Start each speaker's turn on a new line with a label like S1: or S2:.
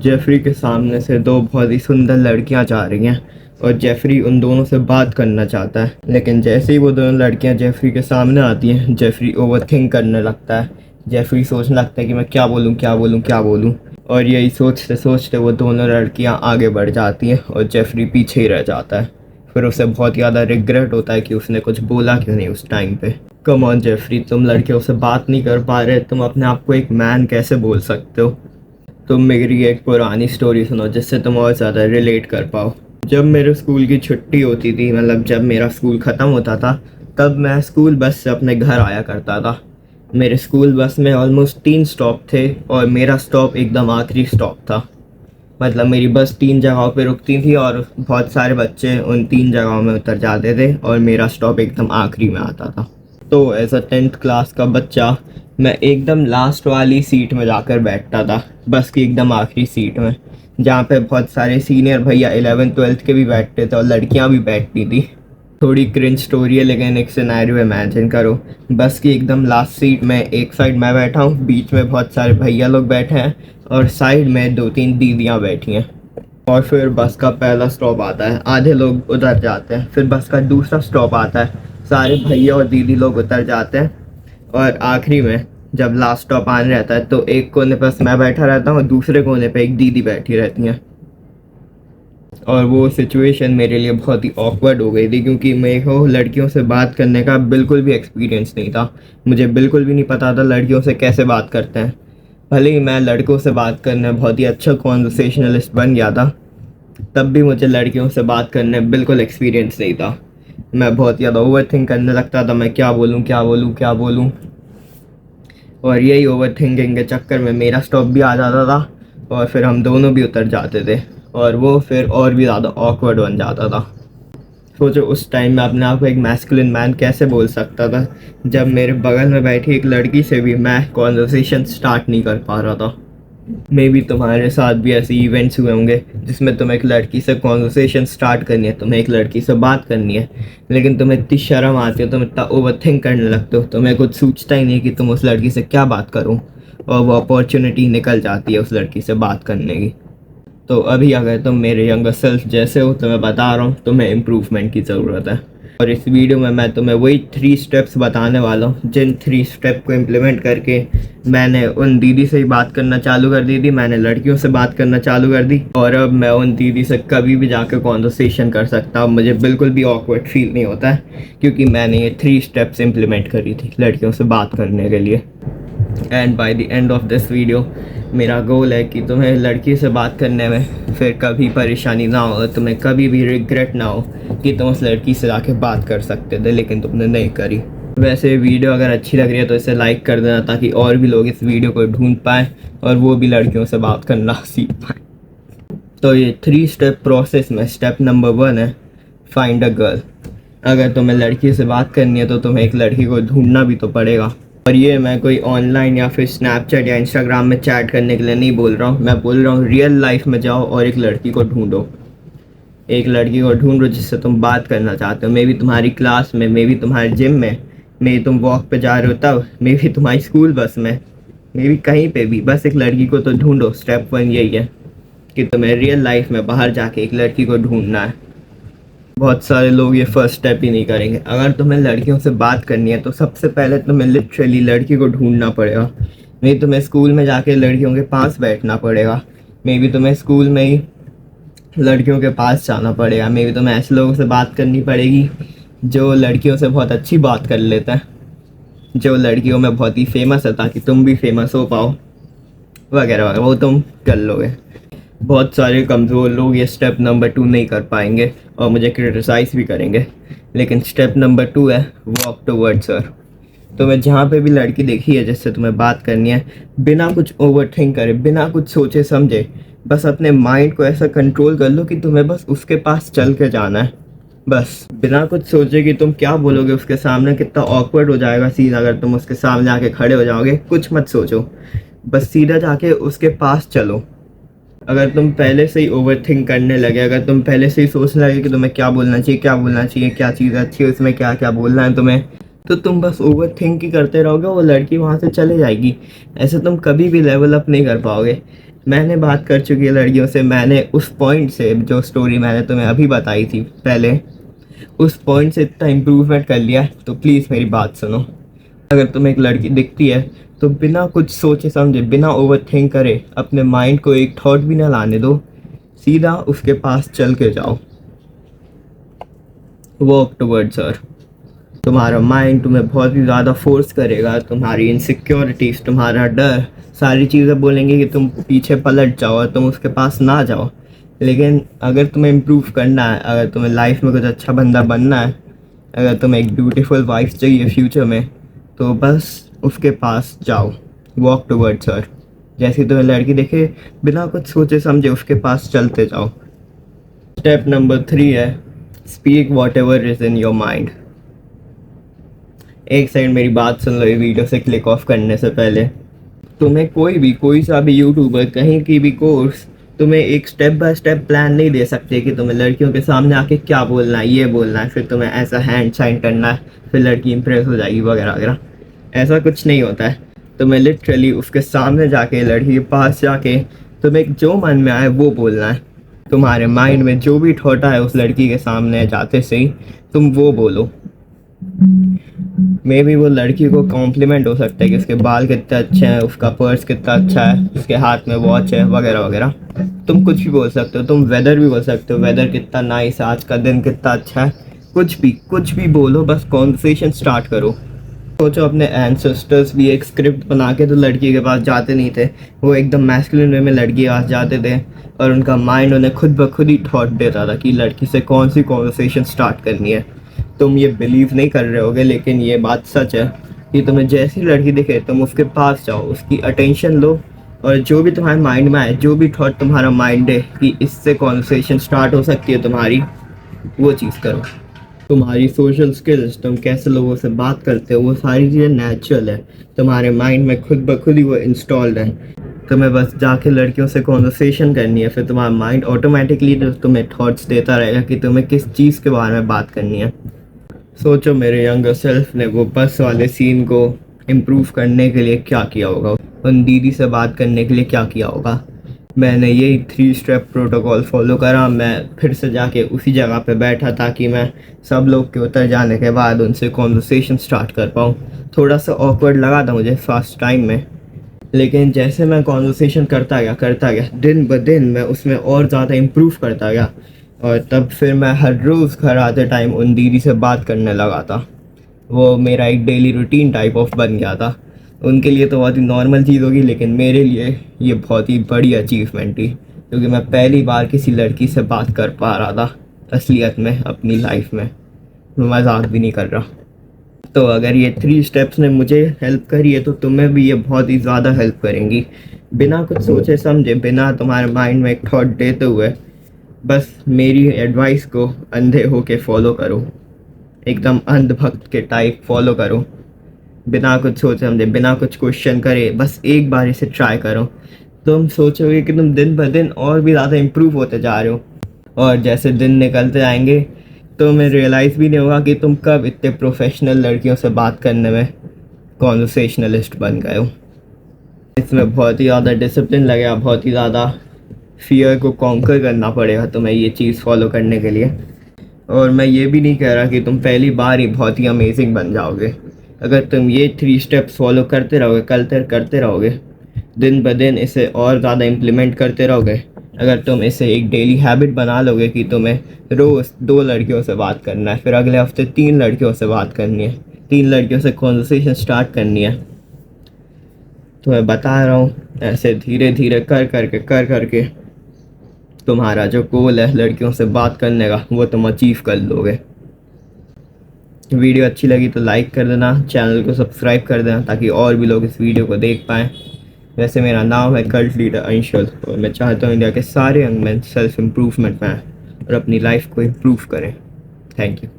S1: Jeffrey के सामने से दो बहुत ही सुंदर लड़कियां जा रही हैं और जेफरी उन दोनों से बात करना चाहता है, लेकिन जैसे ही वो दोनों लड़कियां जेफरी के सामने आती हैं जेफरी ओवरथिंक करने लगता है। जेफरी सोचने लगता है कि मैं क्या बोलूँ क्या बोलूँ क्या बोलूँ, और यही सोचते सोचते वो दोनों लड़कियां आगे बढ़ जाती हैं और जेफरी पीछे ही रह जाता है। फिर उसे बहुत ज़्यादा रिग्रेट होता है कि उसने कुछ बोला क्यों नहीं उस टाइम पे। कम ऑन जेफरी, तुम लड़कियों से बात नहीं कर पा रहे, तुम अपने आप को एक मैन कैसे बोल सकते हो? तुम मेरी एक पुरानी स्टोरी सुनो जिससे तुम और ज़्यादा रिलेट कर पाओ। जब मेरे स्कूल की छुट्टी होती थी, मतलब जब मेरा स्कूल ख़त्म होता था, तब मैं स्कूल बस से अपने घर आया करता था। मेरे स्कूल बस में ऑलमोस्ट 3 स्टॉप थे और मेरा स्टॉप एकदम आखिरी स्टॉप था। मतलब मेरी बस 3 जगहों पे रुकती थी और बहुत सारे बच्चे उन 3 जगहों में उतर जाते थे और मेरा स्टॉप एकदम आखिरी में आता था। तो एज अ 10th क्लास का बच्चा मैं एकदम लास्ट वाली सीट में जाकर बैठता था, बस की एकदम आखिरी सीट में, जहाँ पे बहुत सारे सीनियर भैया 11th-12th के भी बैठते थे और लड़कियाँ भी बैठती थी। थोड़ी क्रिंज स्टोरी है, लेकिन एक सिनेरियो इमेजिन करो। बस की एकदम लास्ट सीट में एक साइड मैं बैठा हूँ, बीच में बहुत सारे भैया लोग बैठे हैं और साइड में 2-3 दीदियाँ बैठी हैं। और फिर बस का पहला स्टॉप आता है, आधे लोग उतर जाते हैं। फिर बस का दूसरा स्टॉप आता है, सारे भैया और दीदी लोग उतर जाते हैं। और आखिरी में जब लास्ट स्टॉप आने रहता है तो एक कोने पर मैं बैठा रहता हूँ और दूसरे कोने पे एक दीदी बैठी रहती हैं। और वो सिचुएशन मेरे लिए बहुत ही ऑकवर्ड हो गई थी, क्योंकि मेरे को लड़कियों से बात करने का बिल्कुल भी एक्सपीरियंस नहीं था। मुझे बिल्कुल भी नहीं पता था लड़कियों से कैसे बात करते हैं। भले ही मैं लड़कों से बात करने बहुत ही अच्छा कॉन्वर्सेशनलिस्ट बन गया था, तब भी मुझे लड़कियों से बात करने बिल्कुल एक्सपीरियंस नहीं था। मैं बहुत ज़्यादा ओवरथिंक करने लगता था, मैं क्या बोलूँ क्या बोलूँ क्या बोलूँ। और यही ओवरथिंकिंग के चक्कर में मेरा स्टॉप भी आ जाता था और फिर हम दोनों भी उतर जाते थे और वो फिर और भी ज़्यादा ऑकवर्ड बन जाता था। सोचो उस टाइम में अपने आप को एक मैस्कुलिन मैन कैसे बोल सकता था, जब मेरे बगल में बैठी एक लड़की से भी मैं कॉन्वर्सेशन स्टार्ट नहीं कर पा रहा था। मे बी तुम्हारे साथ भी ऐसे इवेंट्स हुए होंगे जिसमें तुम्हें एक लड़की से कॉन्वर्सेशन स्टार्ट करनी है, तुम्हें एक लड़की से बात करनी है, लेकिन तुम्हें इतनी शर्म आती है, तुम इतना ओवरथिंक करने लगते हो, तुम्हें कुछ सोचता ही नहीं कि तुम उस लड़की से क्या बात करो, और वो अपॉर्चुनिटी निकल जाती है उस लड़की से बात करने की। तो अभी अगर तुम मेरे यंगर सेल्फ जैसे हो तो मैं बता रहा हूँ तुम्हें इम्प्रूवमेंट की ज़रूरत है। और इस वीडियो में मैं तुम्हें वही 3 स्टेप्स बताने वाला हूँ जिन 3 स्टेप को इम्प्लीमेंट करके मैंने उन दीदी से ही बात करना चालू कर दी थी, मैंने लड़कियों से बात करना चालू कर दी, और अब मैं उन दीदी से कभी भी जाकर कॉन्वर्सेशन कर सकता हूँ। मुझे बिल्कुल भी ऑकवर्ड फील नहीं होता है, क्योंकि मैंने ये 3 स्टेप्स इम्प्लीमेंट करी थी लड़कियों से बात करने के लिए। And by the end of this video मेरा गोल है कि तुम्हें लड़की से बात करने में फिर कभी परेशानी ना हो, तुम्हें कभी भी रिग्रेट ना हो कि तुम उस लड़की से जाके बात कर सकते थे लेकिन तुमने नहीं करी। वैसे वीडियो अगर अच्छी लग रही है तो इसे लाइक कर देना, ताकि और भी लोग इस वीडियो को ढूंढ पाएँ और वो भी लड़कियों से बात करना सीख पाएँ। तो ये 3 स्टेप प्रोसेस में स्टेप नंबर 1 है फाइंड अ गर्ल। अगर तुम्हें लड़की से बात करनी है तो तुम्हें एक लड़की को ढूंढना भी तो पड़ेगा। और ये मैं कोई ऑनलाइन या फिर स्नैपचैट या इंस्टाग्राम में चैट करने के लिए नहीं बोल रहा हूँ, मैं बोल रहा हूँ रियल लाइफ में जाओ और एक लड़की को ढूंढो। एक लड़की को ढूंढो जिससे तुम बात करना चाहते हो, मे बी तुम्हारी क्लास में, मे बी तुम्हारे जिम में, मे बी तुम वॉक पे जा रहे हो तब, मे बी तुम्हारी स्कूल बस में, मे बी कहीं पे भी, बस एक लड़की को तो ढूंढो। स्टेप 1 यही है कि तुम्हें रियल लाइफ में बाहर जाके एक लड़की को ढूंढना है। बहुत सारे लोग ये फर्स्ट स्टेप ही नहीं करेंगे। अगर तुम्हें लड़कियों से बात करनी है तो सबसे पहले तुम्हें लिटरली लड़की को ढूंढना पड़ेगा। नहीं, तुम्हें स्कूल में जाके लड़कियों के पास बैठना पड़ेगा, मे बी तुम्हें स्कूल में ही लड़कियों के पास जाना पड़ेगा, मे बी तुम्हें ऐसे लोगों से बात करनी पड़ेगी जो लड़कियों से बहुत अच्छी बात कर लेते हैं, जो लड़कियों में बहुत ही फेमस है, ताकि तुम भी फेमस हो पाओ वगैरह वगैरह। वो तुम कर लोगे। बहुत सारे कमज़ोर लोग ये स्टेप नंबर 2 नहीं कर पाएंगे और मुझे क्रिटिसाइज़ भी करेंगे, लेकिन स्टेप नंबर 2 है वॉक टुवर्ड्स हर। तुम्हें जहाँ पे भी लड़की देखी है जिससे तुम्हें बात करनी है, बिना कुछ ओवरथिंक करे, बिना कुछ सोचे समझे, बस अपने माइंड को ऐसा कंट्रोल कर लो कि तुम्हें बस उसके पास चल के जाना है। बस बिना कुछ सोचे कि तुम क्या बोलोगे उसके सामने, कितना ऑकवर्ड हो जाएगा सीन अगर तुम उसके सामने आके खड़े हो जाओगे। कुछ मत सोचो, बस सीधा जाके उसके पास चलो। अगर तुम पहले से ही ओवरथिंक करने लगे, अगर तुम पहले से ही सोचने लगे कि तुम्हें क्या बोलना चाहिए, क्या बोलना चाहिए, क्या चीज़ अच्छी है, उसमें क्या क्या बोलना है तुम्हें, तो तुम बस ओवरथिंक ही करते रहोगे, वो लड़की वहाँ से चले जाएगी। ऐसे तुम कभी भी लेवल अप नहीं कर पाओगे। मैंने बात कर चुकी है लड़कियों से, मैंने उस पॉइंट से, जो स्टोरी मैंने तुम्हें अभी बताई थी पहले, उस पॉइंट से इतना इम्प्रूवमेंट कर लिया। तो प्लीज़ मेरी बात सुनो। अगर तुम्हें एक लड़की दिखती है तो बिना कुछ सोचे समझे, बिना ओवर थिंक करे, अपने माइंड को एक थॉट भी ना लाने दो, सीधा उसके पास चल के जाओ। वर्क टुवर्ड्स हर। तुम्हारा माइंड तुम्हें बहुत ही ज़्यादा फोर्स करेगा, तुम्हारी इनसिक्योरिटीज़, तुम्हारा डर, सारी चीज़ें बोलेंगी कि तुम पीछे पलट जाओ और तुम उसके पास ना जाओ। लेकिन अगर तुम्हें इम्प्रूव करना है, अगर तुम्हें लाइफ में कुछ अच्छा बंदा बनना है, अगर तुम्हें एक ब्यूटीफुल वाइफ चाहिए फ्यूचर में, तो बस उसके पास जाओ। वॉक टुवर्ड्स हर। जैसे तुम्हें लड़की देखे, बिना कुछ सोचे समझे उसके पास चलते जाओ। स्टेप नंबर 3 है speak what ever is in your mind. एक सेकंड मेरी बात सुन लो ये वीडियो से क्लिक ऑफ करने से पहले। तुम्हें कोई सा भी यूट्यूबर, कहीं की भी कोर्स तुम्हें एक स्टेप बाय स्टेप प्लान नहीं दे सकते कि तुम्हें लड़कियों के सामने आके क्या बोलना है, ये बोलना है, फिर तुम्हें ऐसा हैंड साइन करना है, फिर लड़की इंप्रेस हो जाएगी वगैरह वगैरह। ऐसा कुछ नहीं होता है। तुम्हें लिटरली उसके सामने जाके, लड़की के पास जाके, तुम्हें जो मन में आए वो बोलना है। तुम्हारे माइंड में जो भी थॉट है उस लड़की के सामने जाते से ही तुम वो बोलो। मे बी वो लड़की को कॉम्प्लीमेंट हो सकता है कि उसके बाल कितने अच्छे हैं, उसका पर्स कितना अच्छा है, उसके हाथ में वॉच है वगैरह वगैरह। तुम कुछ भी बोल सकते हो, तुम वेदर भी बोल सकते हो, वेदर कितना नाइस है, आज का दिन कितना अच्छा है, कुछ भी बोलो, बस कॉन्वर्सेशन स्टार्ट करो। सोचो अपने एंसेस्टर्स भी एक स्क्रिप्ट बना के तो लड़की के पास जाते नहीं थे, वो एकदम मैस्कुलिन वे में लड़की के पास जाते थे और उनका माइंड उन्हें खुद ब खुद ही थॉट देता था कि लड़की से कौन सी कॉन्वर्सेशन स्टार्ट करनी है। तुम ये बिलीव नहीं कर रहे होगे, लेकिन ये बात सच है कि तुम्हें जैसी लड़की दिखे तुम उसके पास जाओ, उसकी अटेंशन लो और जो भी तुम्हारे माइंड में आए, जो भी थॉट तुम्हारा माइंड है कि इससे कॉन्वर्सेशन स्टार्ट हो सकती है तुम्हारी, वो चीज़ करो। तुम्हारी सोशल स्किल्स, तुम कैसे लोगों से बात करते हो, वो सारी चीज़ें नेचुरल है, तुम्हारे माइंड में खुद ब खुद ही वो इंस्टॉल्ड है। तुम्हें बस जाके लड़कियों से कॉन्वर्सेशन करनी है, फिर तुम्हारा माइंड ऑटोमेटिकली तुम्हें थॉट्स देता रहेगा कि तुम्हें किस चीज़ के बारे में बात करनी है। सोचो मेरे यंगर सेल्फ ने वो बस वाले सीन को इम्प्रूव करने के लिए क्या किया होगा, उन दीदी से बात करने के लिए क्या किया होगा। मैंने यही 3 स्टेप प्रोटोकॉल फॉलो करा। मैं फिर से जाके उसी जगह पे बैठा ताकि मैं सब लोग के उतर जाने के बाद उनसे कॉन्वर्सेशन स्टार्ट कर पाऊँ। थोड़ा सा ऑकवर्ड लगा था मुझे फर्स्ट टाइम में, लेकिन जैसे मैं कॉन्वर्सेशन करता गया, दिन ब दिन मैं उसमें और ज़्यादा इम्प्रूव करता गया और तब फिर मैं हर रोज़ घर आते टाइम उन दीदी से बात करने लगा था। वो मेरा एक डेली रूटीन टाइप ऑफ बन गया था। उनके लिए तो बहुत ही नॉर्मल चीज़ होगी, लेकिन मेरे लिए ये बहुत ही बड़ी अचीवमेंट थी, क्योंकि मैं पहली बार किसी लड़की से बात कर पा रहा था असलियत में अपनी लाइफ में। मैं मजाक भी नहीं कर रहा। तो अगर ये 3 स्टेप्स ने मुझे हेल्प करी है तो तुम्हें भी ये बहुत ही ज़्यादा हेल्प करेंगी। बिना कुछ सोचे समझे, बिना तुम्हारे माइंड में एक थॉट देते हुए, बस मेरी एडवाइस को अंधे होके फॉलो करो, एकदम अंधभक्त के टाइप फॉलो करो। बिना कुछ सोचे समझे, बिना कुछ क्वेश्चन करे, बस एक बार इसे ट्राई करो। तुम सोचोगे कि तुम दिन ब दिन और भी ज़्यादा इम्प्रूव होते जा रहे हो, और जैसे दिन निकलते जाएंगे तो तुम्हें रियलाइज़ भी नहीं होगा कि तुम कब इतने प्रोफेशनल लड़कियों से बात करने में कॉन्वर्सेशनलिस्ट बन गए हो। इसमें बहुत ही ज़्यादा डिसिप्लिन लगेगा, बहुत ही ज़्यादा फियर को कॉन्कर करना पड़ेगा तुम्हें ये चीज़ फॉलो करने के लिए। और मैं ये भी नहीं कह रहा कि तुम पहली बार ही बहुत ही अमेजिंग बन जाओगे। अगर तुम ये 3 स्टेप्स फॉलो करते रहोगे, करते रहोगे, दिन ब दिन इसे और ज़्यादा इम्प्लीमेंट करते रहोगे, अगर तुम इसे एक डेली हैबिट बना लोगे कि तुम्हें रोज़ 2 लड़कियों से बात करना है, फिर अगले हफ्ते 3 लड़कियों से बात करनी है, 3 लड़कियों से कॉन्वर्सेशन स्टार्ट करनी है, तो मैं बता रहा हूँ ऐसे धीरे धीरे कर करके तुम्हारा जो गोल है लड़कियों से बात करने का, वो तुम अचीव कर लोगे। वीडियो अच्छी लगी तो लाइक कर देना, चैनल को सब्सक्राइब कर देना ताकि और भी लोग इस वीडियो को देख पाएँ। वैसे मेरा नाम है कल्ट लीडर अंशुल, और मैं चाहता हूँ इंडिया के सारे यंग मैन सेल्फ इम्प्रूवमेंट में आएँ और अपनी लाइफ को इम्प्रूव करें। Thank you.